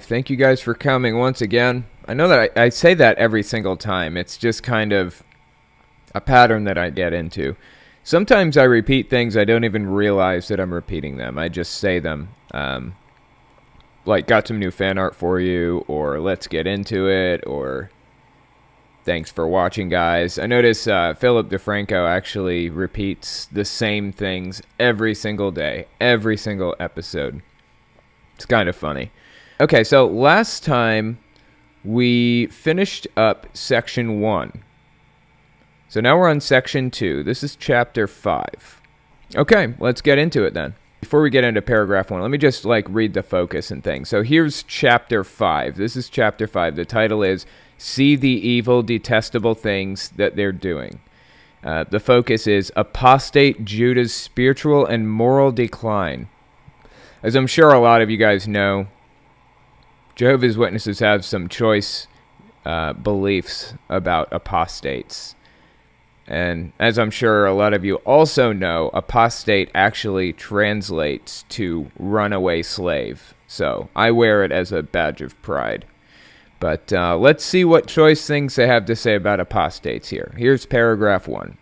Thank you guys for coming once again. I know that I say that every single time. It's just kind of a pattern that I get into. Sometimes I repeat things I don't even realize that I'm repeating them. I just say them. Like, got some new fan art for you, or let's get into it, or thanks for watching, guys. I notice Philip DeFranco actually repeats the same things every single day, every single episode. It's kind of funny. Okay, so last time we finished up section 1. So now we're on section 2. This is chapter 5. Okay, let's get into it then. Before we get into paragraph 1, let me just read the focus and things. So here's chapter 5. This is chapter 5. The title is See the Evil, Detestable Things That They're Doing. The focus is Apostate Judah's Spiritual and Moral Decline. As I'm sure a lot of you guys know, Jehovah's Witnesses have some choice beliefs about apostates. And as I'm sure a lot of you also know, apostate actually translates to runaway slave. So I wear it as a badge of pride. But let's see what choice things they have to say about apostates here. Here's paragraph 1.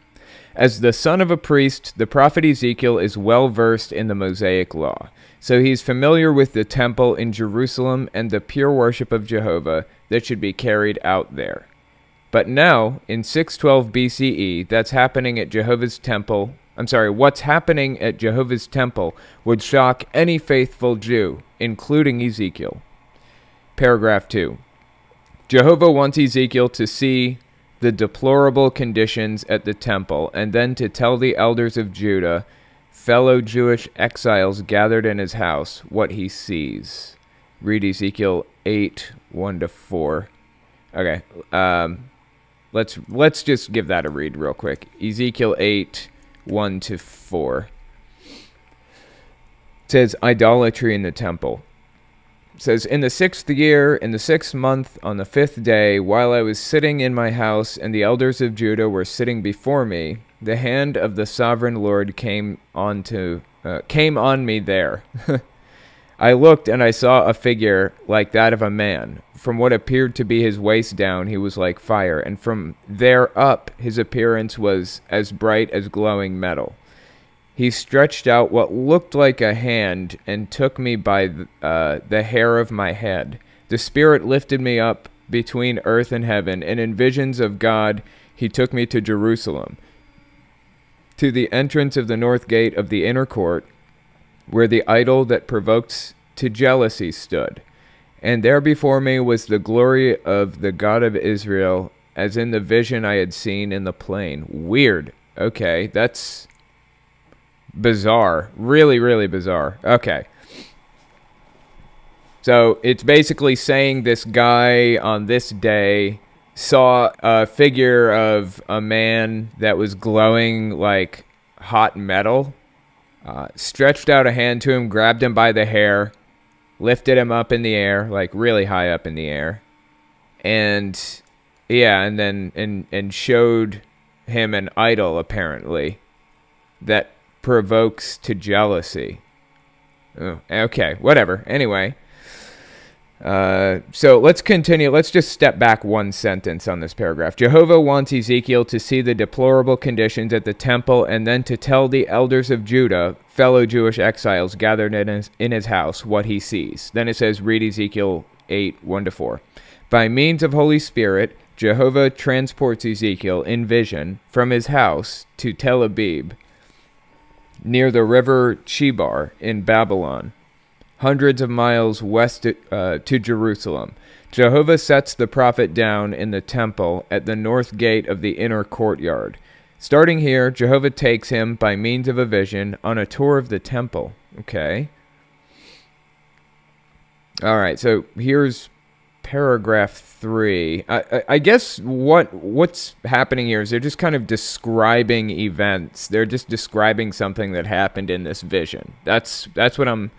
As the son of a priest, the prophet Ezekiel is well versed in the Mosaic law. So he's familiar with the temple in Jerusalem and the pure worship of Jehovah that should be carried out there. But now, in 612 BCE, that's happening at Jehovah's temple. What's happening at Jehovah's temple would shock any faithful Jew, including Ezekiel. Paragraph 2. Jehovah wants Ezekiel to see the deplorable conditions at the temple, and then to tell the elders of Judah, fellow Jewish exiles gathered in his house, what he sees. Read Ezekiel 8, 1-4. Okay, let's just give that a read real quick. Ezekiel 8, 1-4. It says, Idolatry in the temple. It says, in the 6th year, in the 6th month, on the 5th day, while I was sitting in my house, and the elders of Judah were sitting before me, the hand of the sovereign Lord came on me there. I looked, and I saw a figure like that of a man. From what appeared to be his waist down, he was like fire, and from there up, his appearance was as bright as glowing metal. He stretched out what looked like a hand and took me by the hair of my head. The Spirit lifted me up between earth and heaven, and in visions of God he took me to Jerusalem, to the entrance of the north gate of the inner court, where the idol that provokes to jealousy stood. And there before me was the glory of the God of Israel, as in the vision I had seen in the plain. Weird. Okay, that's bizarre. Really, really bizarre. Okay. So it's basically saying this guy on this day saw a figure of a man that was glowing like hot metal, stretched out a hand to him, grabbed him by the hair, lifted him up in the air, like really high up in the air, and yeah, and then and showed him an idol apparently that provokes to jealousy. Oh, okay, whatever. Anyway, so let's continue. Let's just step back one sentence on this paragraph. Jehovah wants Ezekiel to see the deplorable conditions at the temple, and then to tell the elders of Judah, fellow Jewish exiles gathered in his house, what he sees. Then it says, read Ezekiel 8, 1-4. By means of Holy Spirit, Jehovah transports Ezekiel in vision from his house to Tel Abib, near the river Chebar in Babylon, hundreds of miles west to Jerusalem. Jehovah sets the prophet down in the temple at the north gate of the inner courtyard. Starting here, Jehovah takes him, by means of a vision, on a tour of the temple. Okay. All right, so here's paragraph 3. I guess what's happening here is they're just kind of describing events. They're just describing something that happened in this vision. That's what I'm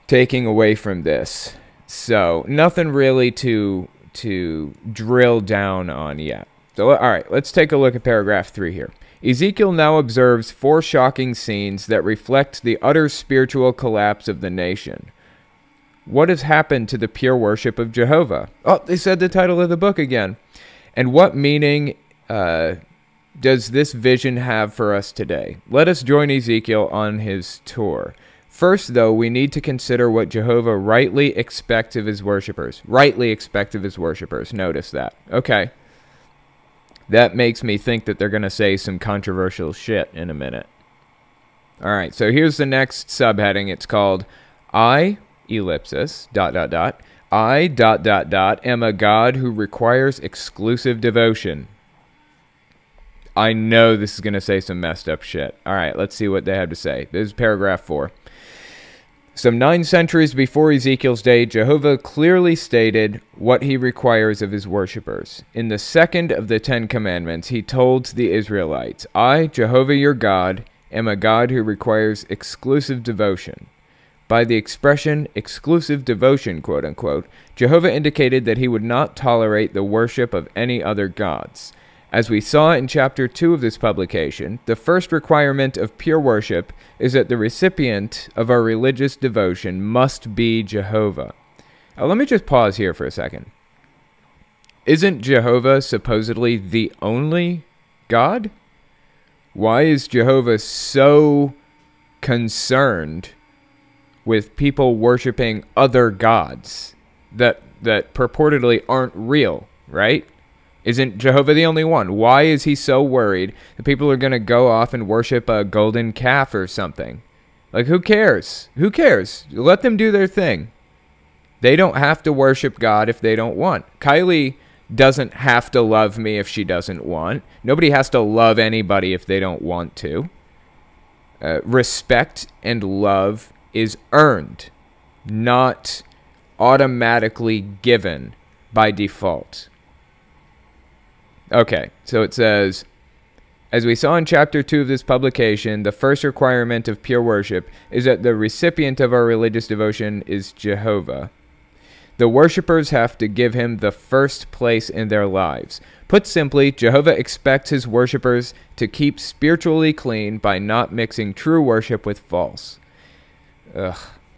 taking away from this. So nothing really to drill down on yet. So all right, let's take a look at paragraph 3 here. Ezekiel now observes 4 shocking scenes that reflect the utter spiritual collapse of the nation. What has happened to the pure worship of Jehovah? Oh, they said the title of the book again. And what meaning does this vision have for us today? Let us join Ezekiel on his tour. First, though, we need to consider what Jehovah rightly expects of his worshipers. Rightly expects of his worshipers. Notice that. Okay. That makes me think that they're going to say some controversial shit in a minute. All right, so here's the next subheading. It's called I, ellipsis, ... I, ... am a God who requires exclusive devotion. I know this is going to say some messed up shit. All right, let's see what they have to say. This is paragraph 4. Some 9 centuries before Ezekiel's day, Jehovah clearly stated what he requires of his worshippers. In the second of the 10 commandments, he told the Israelites, I, Jehovah your God, am a God who requires exclusive devotion. By the expression exclusive devotion, quote unquote, Jehovah indicated that he would not tolerate the worship of any other gods. As we saw in chapter 2 of this publication, the first requirement of pure worship is that the recipient of our religious devotion must be Jehovah. Now, let me just pause here for a second. Isn't Jehovah supposedly the only God? Why is Jehovah so concerned with people worshiping other gods that purportedly aren't real, right? Isn't Jehovah the only one? Why is he so worried that people are going to go off and worship a golden calf or something? Like, who cares? Who cares? Let them do their thing. They don't have to worship God if they don't want. Kylie doesn't have to love me if she doesn't want. Nobody has to love anybody if they don't want to. Respect and love is earned, not automatically given by default. Okay, so it says, as we saw in chapter 2 of this publication, the first requirement of pure worship is that the recipient of our religious devotion is Jehovah. The worshippers have to give him the first place in their lives. Put simply, Jehovah expects his worshippers to keep spiritually clean by not mixing true worship with false. In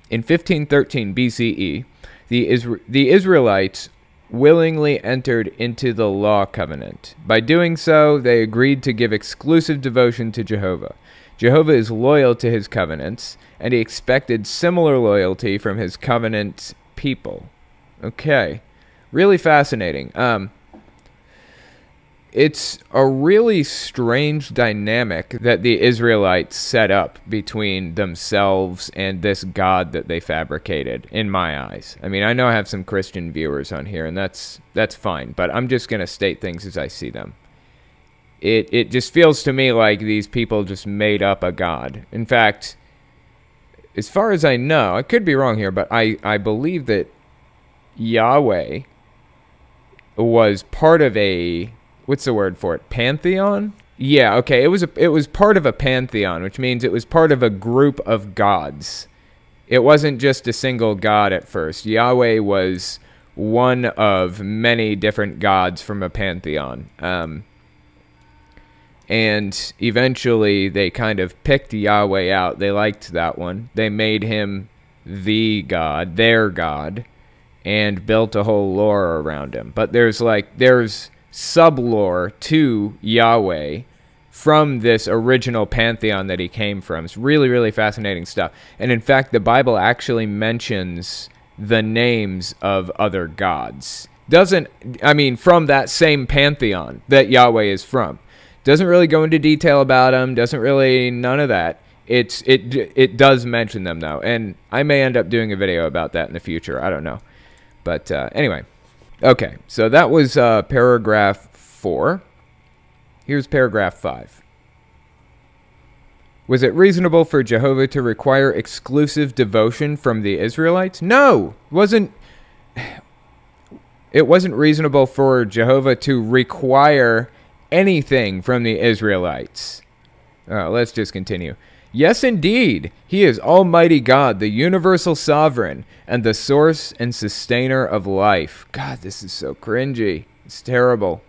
1513 BCE, the Israelites willingly entered into the law covenant. By doing so, they agreed to give exclusive devotion to Jehovah. Jehovah is loyal to his covenants, and he expected similar loyalty from his covenant people. Okay, really fascinating. It's a really strange dynamic that the Israelites set up between themselves and this God that they fabricated, in my eyes. I mean, I know I have some Christian viewers on here, and that's fine, but I'm just going to state things as I see them. It just feels to me like these people just made up a God. In fact, as far as I know, I could be wrong here, but I believe that Yahweh was part of a... what's the word for it? Pantheon? Yeah, okay. It was part of a pantheon, which means it was part of a group of gods. It wasn't just a single god at first. Yahweh was one of many different gods from a pantheon. And eventually they kind of picked Yahweh out. They liked that one. They made him the god, their god, and built a whole lore around him. But there's sub-lore to Yahweh from this original pantheon that he came from. It's really, really fascinating stuff. And in fact, the Bible actually mentions the names of other gods. From that same pantheon that Yahweh is from. Doesn't really go into detail about them. None of that. It does mention them, though. And I may end up doing a video about that in the future. I don't know. But anyway. Okay, so that was paragraph 4. Here's paragraph 5. Was it reasonable for Jehovah to require exclusive devotion from the Israelites? No, it wasn't reasonable for Jehovah to require anything from the Israelites. Let's just continue. Yes, indeed, he is Almighty God, the universal sovereign, and the source and sustainer of life. God, this is so cringy. It's terrible.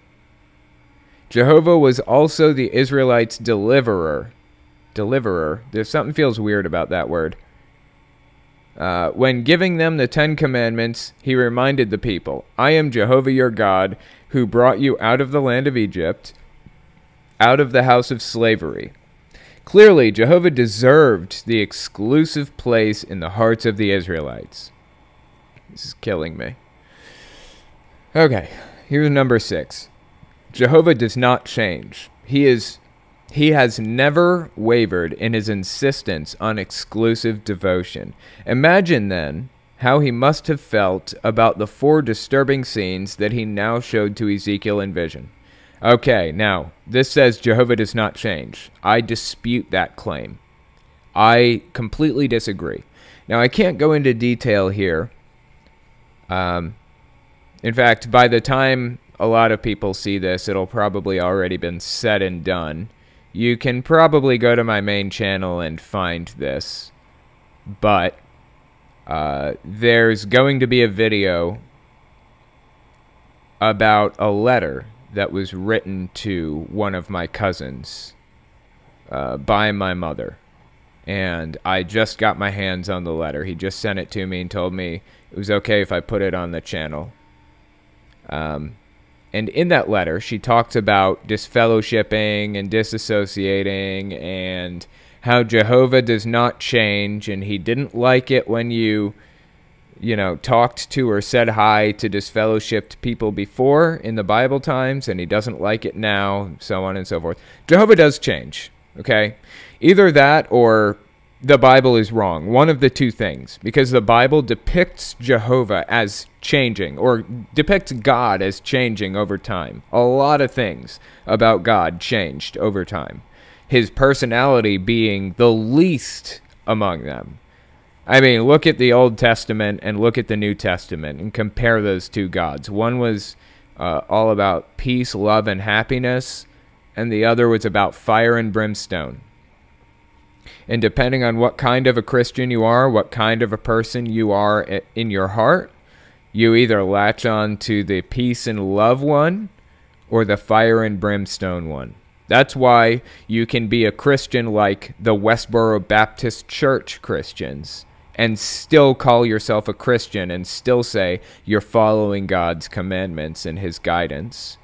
Jehovah was also the Israelites' deliverer. Deliverer. There's something feels weird about that word. When giving them the 10 Commandments, he reminded the people, I am Jehovah your God, who brought you out of the land of Egypt, out of the house of slavery. Clearly, Jehovah deserved the exclusive place in the hearts of the Israelites. This is killing me. Okay, here's number 6. Jehovah does not change. He has never wavered in his insistence on exclusive devotion. Imagine, then, how he must have felt about the 4 disturbing scenes that he now showed to Ezekiel in vision. Okay, now, this says Jehovah does not change. I dispute that claim. I completely disagree. Now, I can't go into detail here. In fact, by the time a lot of people see this, it'll probably already been said and done. You can probably go to my main channel and find this. But there's going to be a video about a letter that was written to one of my cousins by my mother. And I just got my hands on the letter. He just sent it to me and told me it was okay if I put it on the channel. And in that letter, she talks about disfellowshipping and disassociating and how Jehovah does not change, and he didn't like it when you talked to or said hi to disfellowshipped people before in the Bible times, and he doesn't like it now, so on and so forth. Jehovah does change, okay? Either that or the Bible is wrong. One of the two things, because the Bible depicts Jehovah as changing, or depicts God as changing over time. A lot of things about God changed over time. His personality being the least among them. I mean, look at the Old Testament and look at the New Testament and compare those two gods. One was all about peace, love, and happiness, and the other was about fire and brimstone. And depending on what kind of a Christian you are, what kind of a person you are in your heart, you either latch on to the peace and love one or the fire and brimstone one. That's why you can be a Christian like the Westboro Baptist Church Christians and still call yourself a Christian and still say you're following God's commandments and his guidance.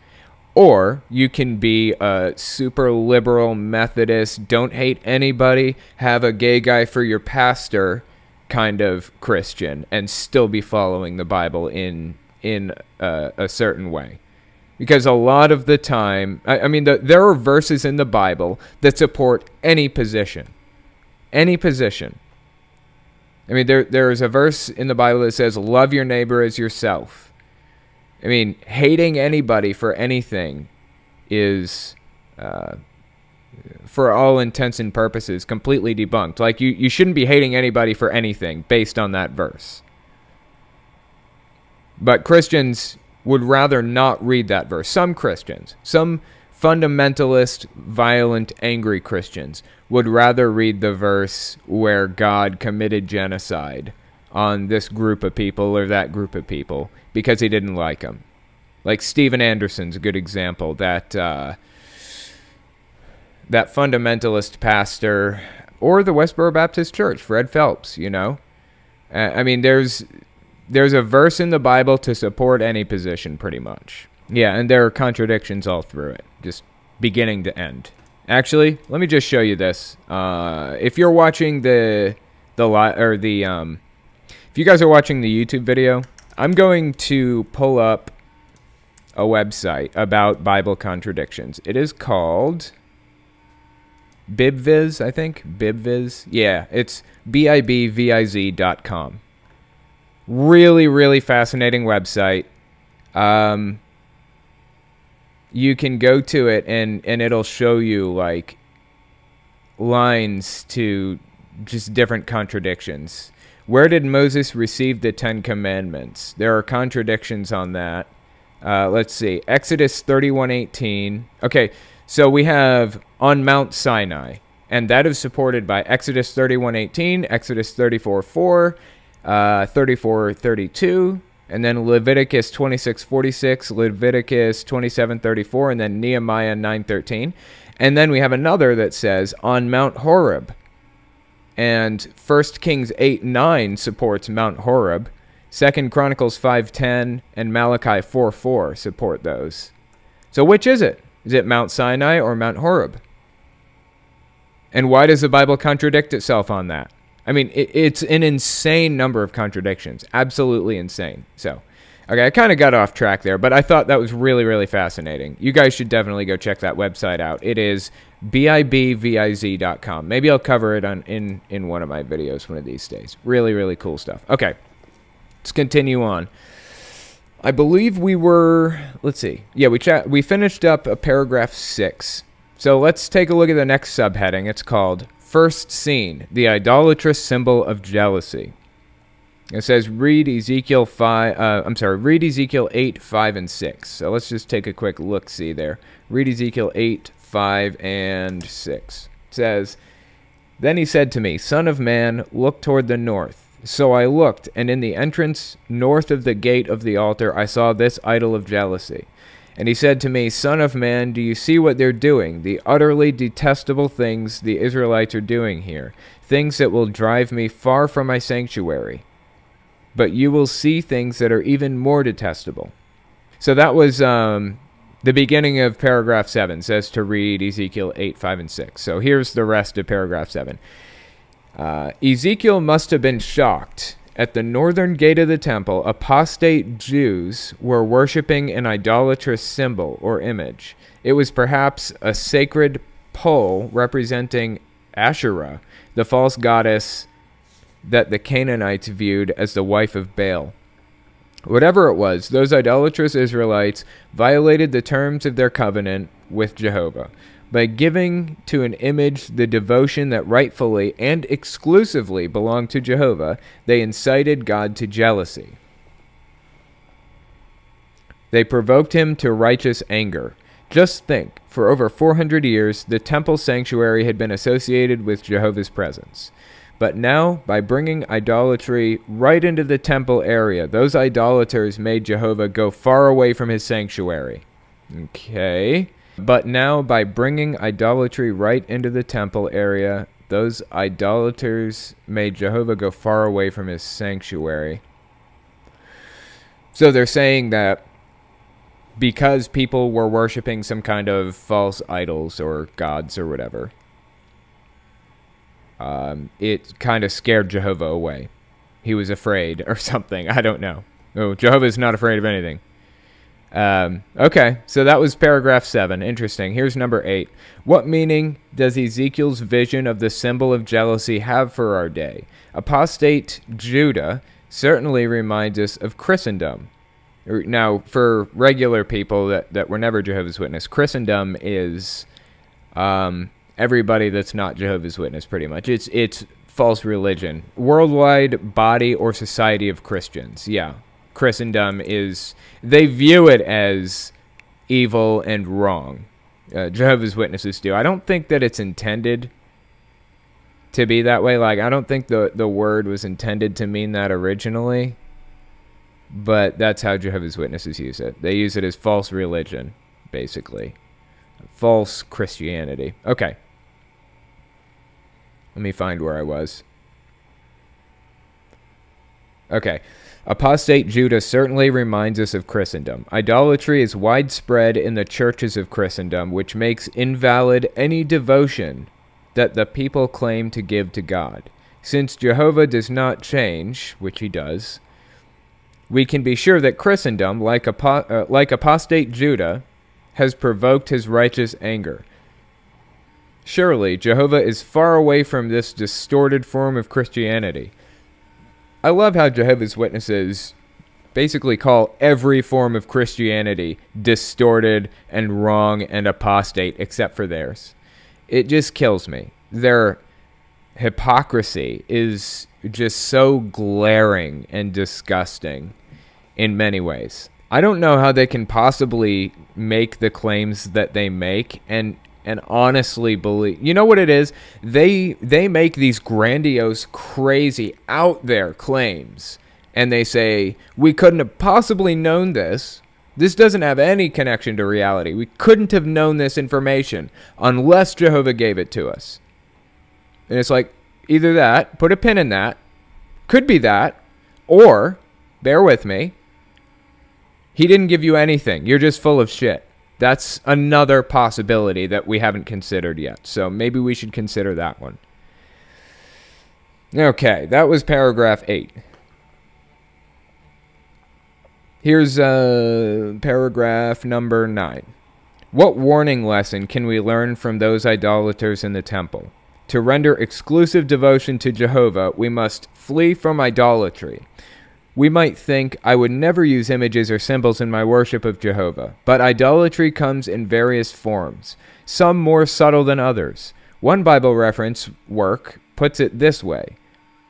Or you can be a super liberal Methodist, don't hate anybody, have a gay guy for your pastor kind of Christian and still be following the Bible in a certain way. Because a lot of the time, I mean, there are verses in the Bible that support any position. Any position. I mean, there's a verse in the Bible that says, love your neighbor as yourself. I mean, hating anybody for anything is, for all intents and purposes, completely debunked. Like, you shouldn't be hating anybody for anything based on that verse. But Christians would rather not read that verse. Some Christians, some fundamentalist, violent, angry Christians would rather read the verse where God committed genocide on this group of people or that group of people because he didn't like them. Like Steven Anderson's a good example. That fundamentalist pastor, or the Westboro Baptist Church, Fred Phelps, you know. I mean, there's a verse in the Bible to support any position, pretty much. Yeah, and there are contradictions all through it, just beginning to end. Actually, let me just show you this. If you're watching if you guys are watching the YouTube video, I'm going to pull up a website about Bible contradictions. It is called BibViz, I think. BibViz. Yeah, it's BIBVIZ.com. Really, really fascinating website. You can go to it and it'll show you like lines to just different contradictions. Where did Moses receive the 10 Commandments? There are contradictions on that. Let's see. Exodus 31:18. Okay, so we have on Mount Sinai, and that is supported by Exodus 31:18, Exodus 34:4, 34:32, and then Leviticus 26:46, Leviticus 27:34, and then Nehemiah 9:13. And then we have another that says on Mount Horeb. And 1 Kings 8:9 supports Mount Horeb. 2 Chronicles 5:10 and Malachi 4:4 support those. So which is it? Is it Mount Sinai or Mount Horeb? And why does the Bible contradict itself on that? I mean, it's an insane number of contradictions. Absolutely insane. So, okay, I kind of got off track there, but I thought that was really, really fascinating. You guys should definitely go check that website out. It is bibviz.com. Maybe I'll cover it in one of my videos one of these days. Really, really cool stuff. Okay, let's continue on. I believe we were, let's see. Yeah, we finished up paragraph 6. So let's take a look at the next subheading. It's called First Scene, the idolatrous symbol of jealousy. It says read Ezekiel 8, 5, and 6. So let's just take a quick look-see there. Read Ezekiel 8, 5, and 6. It says, Then he said to me, Son of man, look toward the north. So I looked, and in the entrance north of the gate of the altar I saw this idol of jealousy. And he said to me, Son of man, do you see what they're doing, the utterly detestable things the Israelites are doing here, things that will drive me far from my sanctuary? But you will see things that are even more detestable. So that was the beginning of paragraph 7. It says to read Ezekiel 8, 5, and 6. So here's the rest of paragraph 7. Ezekiel must have been shocked. At the northern gate of the temple, apostate Jews were worshiping an idolatrous symbol or image. It was perhaps a sacred pole representing Asherah, the false goddess that the Canaanites viewed as the wife of Baal. Whatever it was, those idolatrous Israelites violated the terms of their covenant with Jehovah. By giving to an image the devotion that rightfully and exclusively belonged to Jehovah, they incited God to jealousy. They provoked him to righteous anger. Just think, for over 400 years, the temple sanctuary had been associated with Jehovah's presence. But now, by bringing idolatry right into the temple area, those idolaters made Jehovah go far away from his sanctuary. Okay. But now, by bringing idolatry right into the temple area, those idolaters made Jehovah go far away from his sanctuary. So they're saying that because people were worshiping some kind of false idols or gods or whatever, it kind of scared Jehovah away. He was afraid or something. I don't know. Oh, Jehovah's not afraid of anything. Okay, so that was paragraph 7. Interesting. Here's number 8. What meaning does Ezekiel's vision of the symbol of jealousy have for our day? Apostate Judah certainly reminds us of Christendom. Now, for regular people that were never Jehovah's Witness, Christendom is everybody that's not Jehovah's Witness, pretty much. It's false religion. Worldwide body or society of Christians. Yeah. Christendom is, they view it as evil and wrong. Jehovah's Witnesses do. I don't think that it's intended to be that way. Like, I don't think the word was intended to mean that originally, but that's how Jehovah's Witnesses use it. They use it as false religion, basically. False Christianity. Okay. Let me find where I was. Okay. Apostate Judah certainly reminds us of Christendom. Idolatry is widespread in the churches of Christendom, which makes invalid any devotion that the people claim to give to God. Since Jehovah does not change, which he does, we can be sure that Christendom, like apostate Judah, has provoked his righteous anger. Surely, Jehovah is far away from this distorted form of Christianity. I love how Jehovah's Witnesses basically call every form of Christianity distorted and wrong and apostate except for theirs. It just kills me. Their hypocrisy is just so glaring and disgusting in many ways. I don't know how they can possibly make the claims that they make and honestly believe. You know what it is? They make these grandiose, crazy, out there claims, and they say, we couldn't have possibly known this. This doesn't have any connection to reality. We couldn't have known this information unless Jehovah gave it to us. And it's like, Either that, put a pin in that, could be that, or, bear with me, he didn't give you anything. You're just full of shit. That's another possibility that we haven't considered yet. So maybe we should consider that one. Okay, that was paragraph 8. Here's paragraph number 9. What warning lesson can we learn from those idolaters in the temple? To render exclusive devotion to Jehovah, we must flee from idolatry. We might think, I would never use images or symbols in my worship of Jehovah, but idolatry comes in various forms, some more subtle than others. One Bible reference work puts it this way: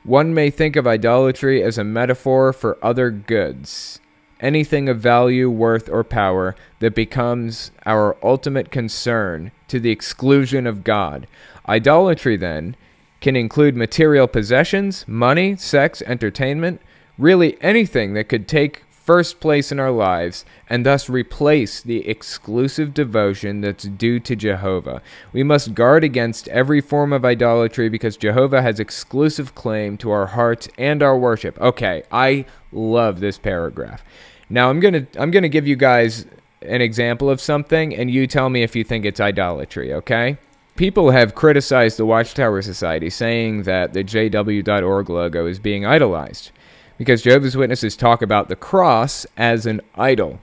one may think of idolatry as a metaphor for other goods, anything of value, worth, or power that becomes our ultimate concern to the exclusion of God. Idolatry, then, can include material possessions, money, sex, entertainment, really anything that could take first place in our lives and thus replace the exclusive devotion that's due to Jehovah. We must guard against every form of idolatry because Jehovah has exclusive claim to our hearts and our worship. Okay, I love this paragraph. Now I'm gonna give you guys an example of something, and you tell me if you think it's idolatry, okay? People have criticized the Watchtower Society, saying that the JW.org logo is being idolized, because Jehovah's Witnesses talk about the cross as an idol.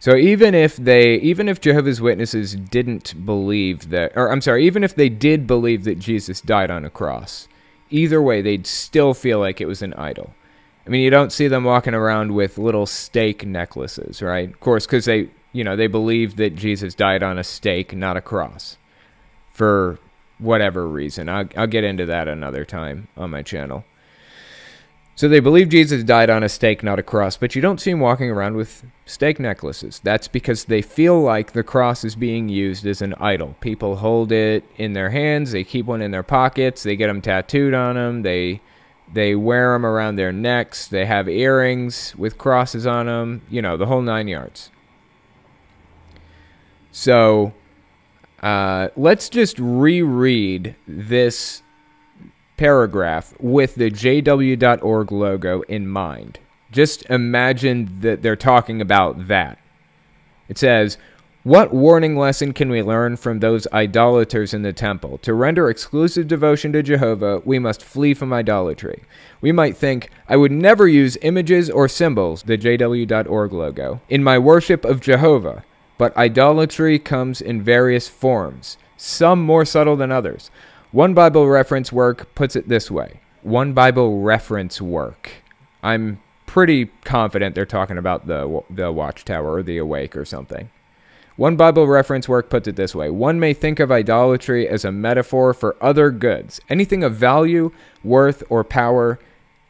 So even if Jehovah's Witnesses didn't believe that, or I'm sorry, even if they did believe that Jesus died on a cross, either way, they'd still feel like it was an idol. I mean, you don't see them walking around with little stake necklaces, right? Of course, because they believe that Jesus died on a stake, not a cross, for whatever reason. I'll get into that another time on my channel. So they believe Jesus died on a stake, not a cross, but you don't see them walking around with stake necklaces. That's because they feel like the cross is being used as an idol. People hold it in their hands, they keep one in their pockets, they get them tattooed on them, they wear them around their necks, they have earrings with crosses on them, the whole 9 yards. So let's just reread this paragraph with the JW.org logo in mind. Just imagine that they're talking about that. It says, what warning lesson can we learn from those idolaters in the temple? To render exclusive devotion to Jehovah, we must flee from idolatry. We might think, I would never use images or symbols, the JW.org logo, in my worship of Jehovah, but idolatry comes in various forms, some more subtle than others. One Bible reference work puts it this way. One Bible reference work. I'm pretty confident they're talking about the Watchtower or the Awake or something. One Bible reference work puts it this way. One may think of idolatry as a metaphor for other goods, anything of value, worth, or power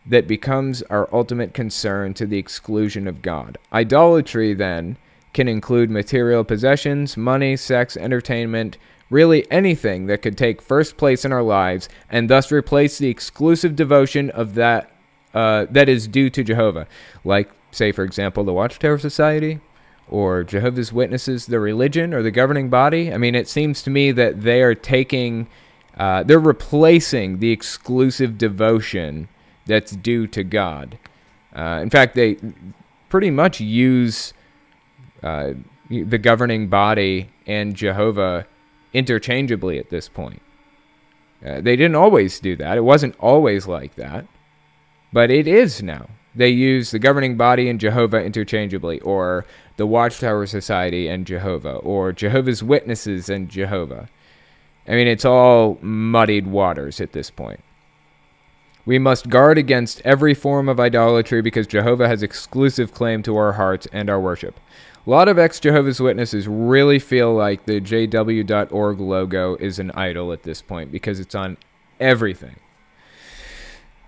that becomes our ultimate concern to the exclusion of God. Idolatry, then, can include material possessions, money, sex, entertainment, really anything that could take first place in our lives and thus replace the exclusive devotion of that is due to Jehovah. Like, say, for example, the Watchtower Society or Jehovah's Witnesses, the religion or the governing body. I mean, it seems to me that they are they're replacing the exclusive devotion that's due to God. In fact, they pretty much use the governing body and Jehovah interchangeably at this point. They didn't always do that. It wasn't always like that. But it is now. They use the governing body and Jehovah interchangeably, or the Watchtower Society and Jehovah, or Jehovah's Witnesses and Jehovah. I mean, it's all muddied waters at this point. We must guard against every form of idolatry because Jehovah has exclusive claim to our hearts and our worship. A lot of ex-Jehovah's Witnesses really feel like the JW.org logo is an idol at this point because it's on everything.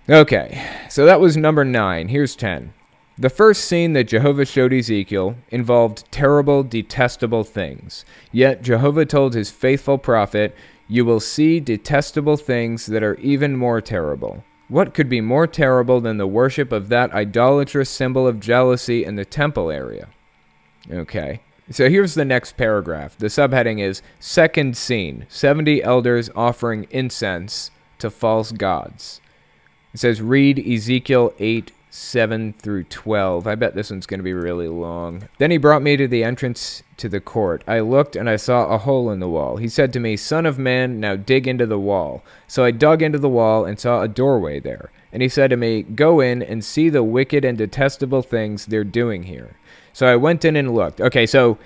Okay, so that was number 9. Here's 10. The first scene that Jehovah showed Ezekiel involved terrible, detestable things. Yet Jehovah told his faithful prophet, "You will see detestable things that are even more terrible." What could be more terrible than the worship of that idolatrous symbol of jealousy in the temple area? Okay, so here's the next paragraph. The subheading is Second Scene, 70 Elders Offering Incense to false gods. It says, read Ezekiel 8:7-12. I bet this one's going to be really long. Then he brought me to the entrance to the court. I looked, and I saw a hole in the wall. He said to me, Son of man, now dig into the wall. So I dug into the wall and saw a doorway there. And he said to me, Go in and see the wicked and detestable things they're doing here. So I went in and looked. Okay, so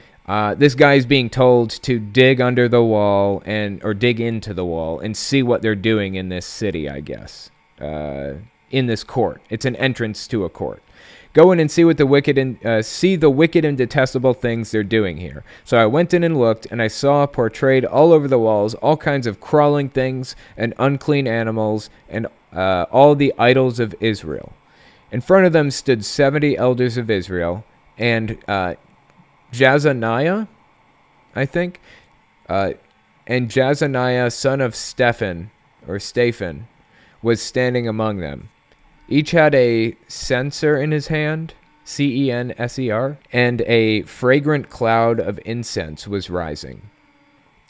this guy's being told to dig under the wall or dig into the wall and see what they're doing in this city, I guess. In this court. It's an entrance to a court. Go in and see what the wicked and see the wicked and detestable things they're doing here. So I went in and looked, and I saw portrayed all over the walls all kinds of crawling things and unclean animals and all the idols of Israel. In front of them stood 70 elders of Israel, and Jazaniah, I think, and Jazaniah, son of Stephan, was standing among them. Each had a censer in his hand, C-E-N-S-E-R, and a fragrant cloud of incense was rising.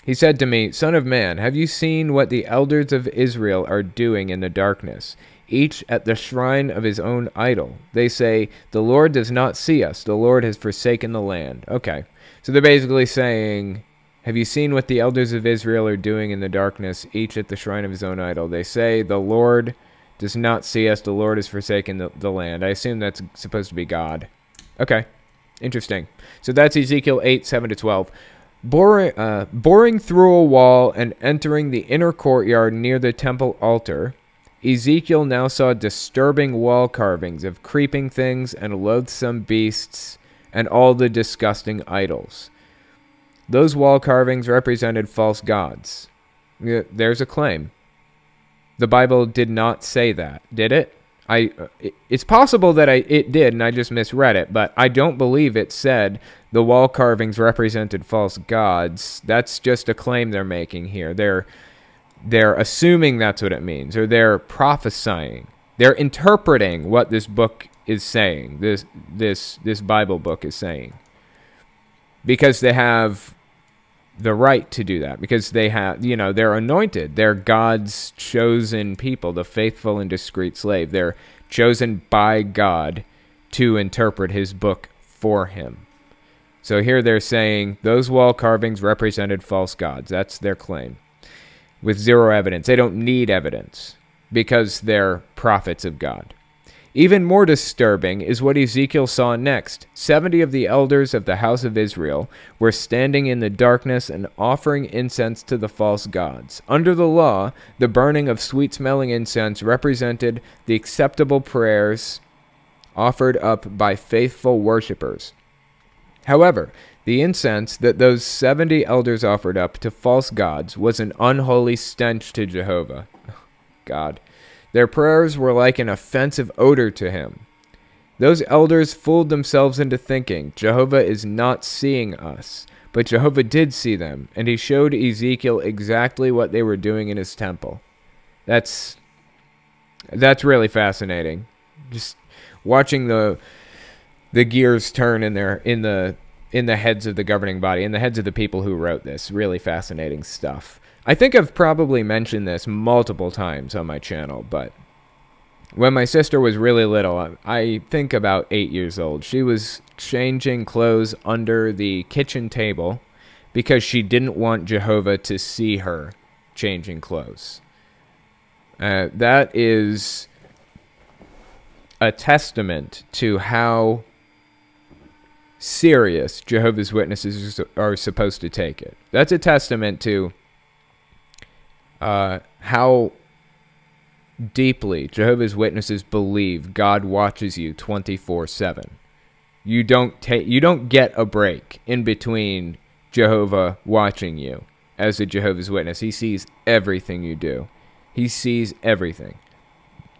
He said to me, Son of man, have you seen what the elders of Israel are doing in the darkness, each at the shrine of his own idol? They say, the Lord does not see us. The Lord has forsaken the land. Okay, so they're basically saying, have you seen what the elders of Israel are doing in the darkness, each at the shrine of his own idol? They say, the Lord does not see us. The Lord has forsaken the land. I assume that's supposed to be God. Okay, interesting. So that's Ezekiel 8:7-12. Boring through a wall and entering the inner courtyard near the temple altar, Ezekiel now saw disturbing wall carvings of creeping things and loathsome beasts and all the disgusting idols. Those wall carvings represented false gods. There's a claim. The Bible did not say that, did it? It's possible that it did, and I just misread it, but I don't believe it said the wall carvings represented false gods. That's just a claim they're making here. They're assuming that's what it means, or they're prophesying. They're interpreting what this book is saying. This Bible book is saying. Because they have the right to do that. Because they have, they're anointed. They're God's chosen people, the faithful and discreet slave. They're chosen by God to interpret his book for him. So here they're saying those wall carvings represented false gods. That's their claim. With zero evidence. They don't need evidence because they're prophets of God. Even more disturbing is what Ezekiel saw next. 70 of the elders of the house of Israel were standing in the darkness and offering incense to the false gods. Under the law, the burning of sweet-smelling incense represented the acceptable prayers offered up by faithful worshippers. However, the incense that those 70 elders offered up to false gods was an unholy stench to Jehovah. God. Their prayers were like an offensive odor to him. Those elders fooled themselves into thinking, Jehovah is not seeing us. But Jehovah did see them, and he showed Ezekiel exactly what they were doing in his temple. That's really fascinating. Just watching the gears turn in the heads of the governing body, in the heads of the people who wrote this. Really fascinating stuff. I think I've probably mentioned this multiple times on my channel, but when my sister was really little, I think about 8 years old, she was changing clothes under the kitchen table because she didn't want Jehovah to see her changing clothes. That is a testament to how serious Jehovah's Witnesses are supposed to take it. That's a testament to how deeply Jehovah's Witnesses believe God watches you 24/7. You don't get a break in between Jehovah watching you as a Jehovah's Witness. He sees everything you do. He sees everything.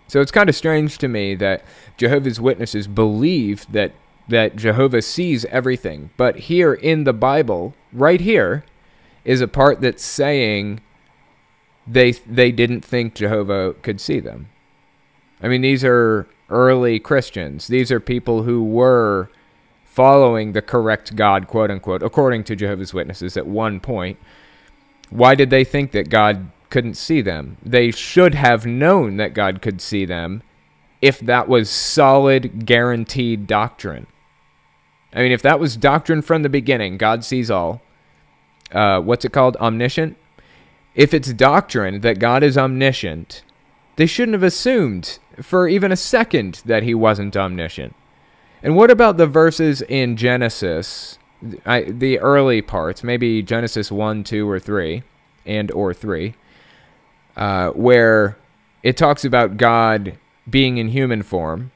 So it's kind of strange to me that Jehovah's Witnesses believe that Jehovah sees everything. But here in the Bible, right here, is a part that's saying they didn't think Jehovah could see them. I mean, these are early Christians. These are people who were following the correct God, quote unquote, according to Jehovah's Witnesses at one point. Why did they think that God couldn't see them. They should have known that God could see them if that was solid, guaranteed doctrine. I mean, if that was doctrine from the beginning, God sees all. What's it called? Omniscient? If it's doctrine that God is omniscient, they shouldn't have assumed for even a second that he wasn't omniscient. And what about the verses in Genesis, the early parts, maybe Genesis 1, 2, or 3, or 3, where it talks about God being in human form,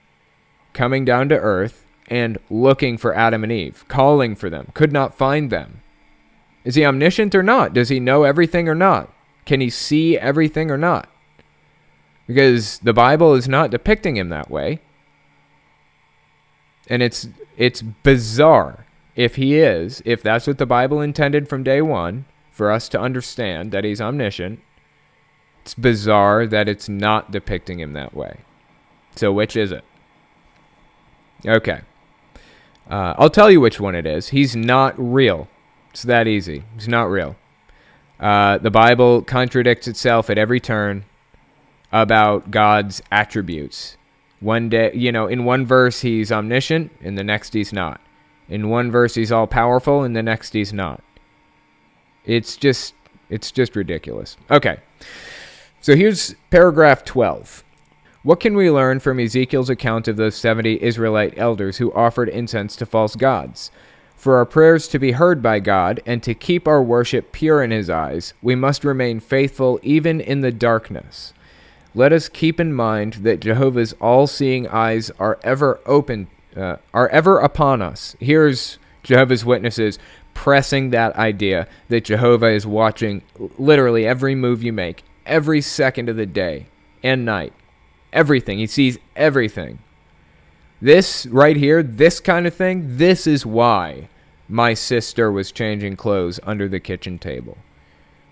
coming down to earth, and looking for Adam and Eve, calling for them, could not find them. Is he omniscient or not? Does he know everything or not? Can he see everything or not? Because the Bible is not depicting him that way. And it's bizarre if he is, if that's what the Bible intended from day one, for us to understand that he's omniscient. It's bizarre that it's not depicting him that way. So which is it? Okay. I'll tell you which one it is. He's not real. It's that easy. He's not real. The Bible contradicts itself at every turn about God's attributes. One day, in one verse he's omniscient, in the next he's not. In one verse he's all-powerful, in the next he's not. It's just ridiculous. Okay. So here's paragraph 12. What can we learn from Ezekiel's account of those 70 Israelite elders who offered incense to false gods? For our prayers to be heard by God and to keep our worship pure in his eyes, we must remain faithful even in the darkness. Let us keep in mind that Jehovah's all-seeing eyes are ever upon us. Here's Jehovah's Witnesses pressing that idea that Jehovah is watching literally every move you make, every second of the day and night. Everything. He sees everything. This right here, this kind of thing, this is why my sister was changing clothes under the kitchen table.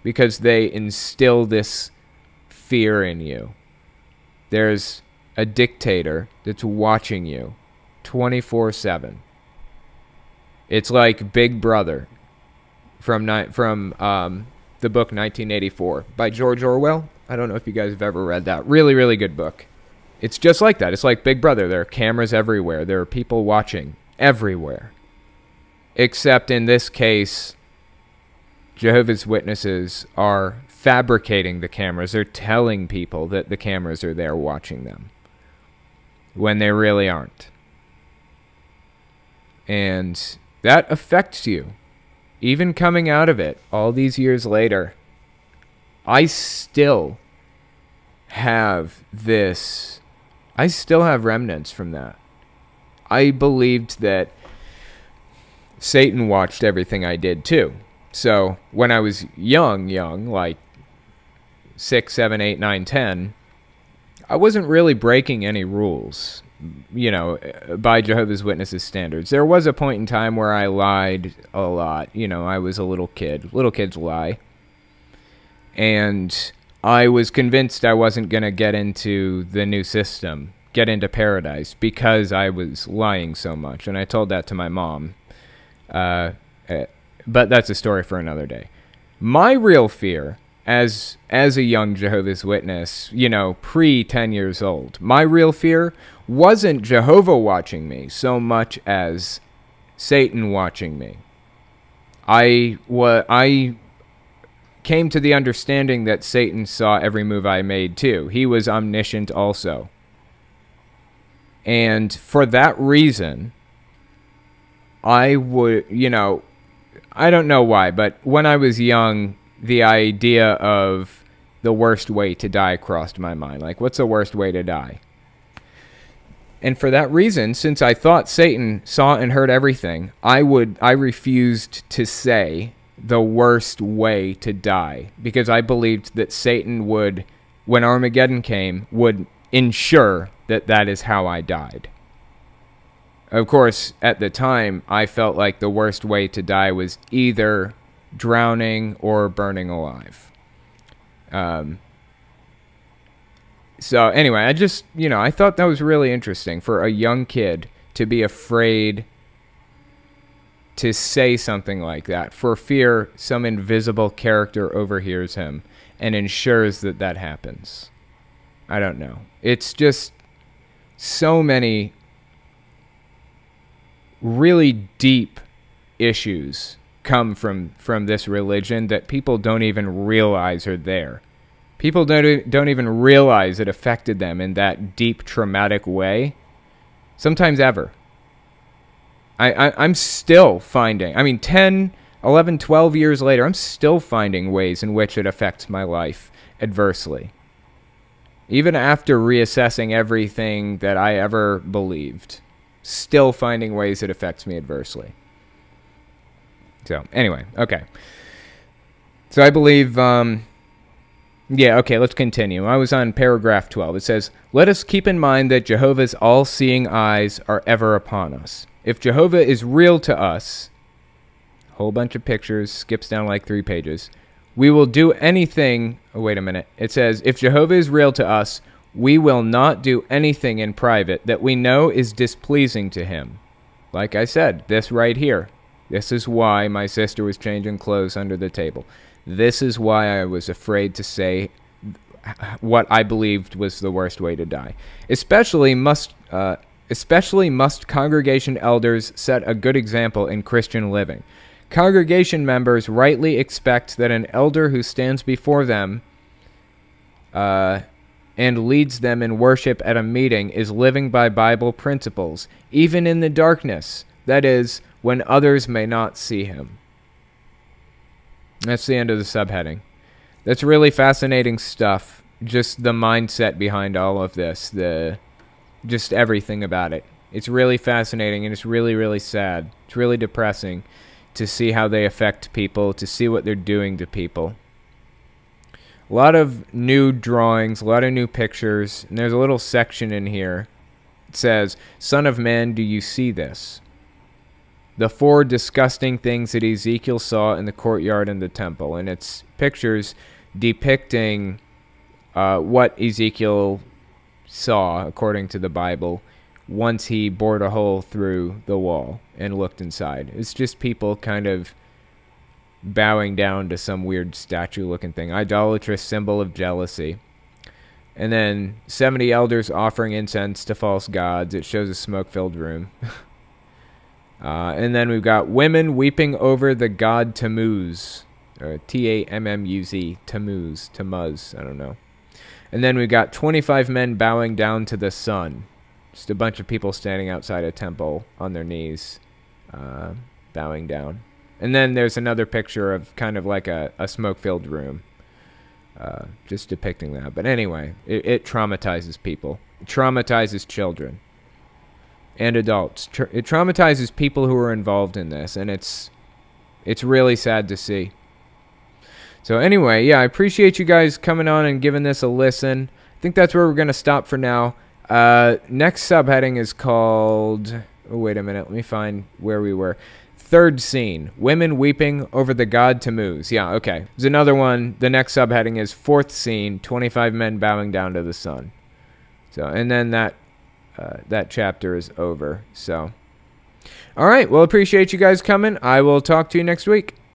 Because they instill this fear in you. There's a dictator that's watching you 24/7. It's like Big Brother from the book 1984 by George Orwell. I don't know if you guys have ever read that. Really, really good book. It's just like that. It's like Big Brother. There are cameras everywhere. There are people watching everywhere. Except in this case, Jehovah's Witnesses are fabricating the cameras. They're telling people that the cameras are there watching them when they really aren't. And that affects you. Even coming out of it all these years later, I still have remnants from that. I believed that Satan watched everything I did too. So when I was young, like 6, 7, 8, 9, 10, I wasn't really breaking any rules, by Jehovah's Witnesses standards. There was a point in time where I lied a lot. I was a little kid. Little kids lie. And I was convinced I wasn't going to get into the new system, get into paradise, because I was lying so much. And I told that to my mom. But that's a story for another day. My real fear, as a young Jehovah's Witness, pre-10 years old, my real fear wasn't Jehovah watching me so much as Satan watching me. I came to the understanding that Satan saw every move I made too. He was omniscient also. And for that reason, I would, I don't know why, but when I was young, the idea of the worst way to die crossed my mind. Like, what's the worst way to die? And for that reason, since I thought Satan saw and heard everything, I refused to say the worst way to die, because I believed that Satan would, when Armageddon came, would ensure that that is how I died. Of course, at the time, I felt like the worst way to die was either drowning or burning alive. So anyway, I just, I thought that was really interesting for a young kid to be afraid to say something like that, for fear some invisible character overhears him and ensures that that happens. I don't know. It's just so many really deep issues come from this religion that people don't even realize are there. People don't even realize it affected them in that deep, traumatic way. Sometimes ever. I'm still finding, I mean, 10, 11, 12 years later, I'm still finding ways in which it affects my life adversely. Even after reassessing everything that I ever believed, still finding ways it affects me adversely. So, anyway, okay. So I believe, yeah, okay, let's continue. I was on paragraph 12. It says, "Let us keep in mind that Jehovah's all-seeing eyes are ever upon us. If Jehovah is real to us," whole bunch of pictures, skips down like 3 pages, "we will do anything," oh, wait a minute. It says, "If Jehovah is real to us, we will not do anything in private that we know is displeasing to him." Like I said, this right here. This is why my sister was changing clothes under the table. This is why I was afraid to say what I believed was the worst way to die. Especially must congregation elders set a good example in Christian living. Congregation members rightly expect that an elder who stands before them and leads them in worship at a meeting is living by Bible principles, even in the darkness, that is, when others may not see him. That's the end of the subheading. That's really fascinating stuff. Just the mindset behind all of this, just everything about it. It's really fascinating, and it's really, really sad. It's really depressing to see how they affect people, to see what they're doing to people. A lot of new drawings, a lot of new pictures, and there's a little section in here. It says, "Son of man, do you see this? The 4 disgusting things that Ezekiel saw in the courtyard in the temple." And it's pictures depicting what Ezekiel saw, according to the Bible, once he bored a hole through the wall and looked inside. It's just people kind of bowing down to some weird statue-looking thing. Idolatrous symbol of jealousy. And then 70 elders offering incense to false gods. It shows a smoke-filled room. And then we've got women weeping over the god Tammuz. Or Tammuz. Tammuz. I don't know. And then we've got 25 men bowing down to the sun. Just a bunch of people standing outside a temple on their knees, bowing down. And then there's another picture of kind of like a smoke-filled room, just depicting that. But anyway, it traumatizes people. It traumatizes children and adults. It traumatizes people who are involved in this, and it's really sad to see. So anyway, yeah, I appreciate you guys coming on and giving this a listen. I think that's where we're going to stop for now. Next subheading is called... Oh, wait a minute. Let me find where we were. Third scene. Women weeping over the god Tammuz. Yeah, okay. There's another one. The next subheading is 4th scene. 25 men bowing down to the sun. So, and then that chapter is over. So, all right. Well, appreciate you guys coming. I will talk to you next week.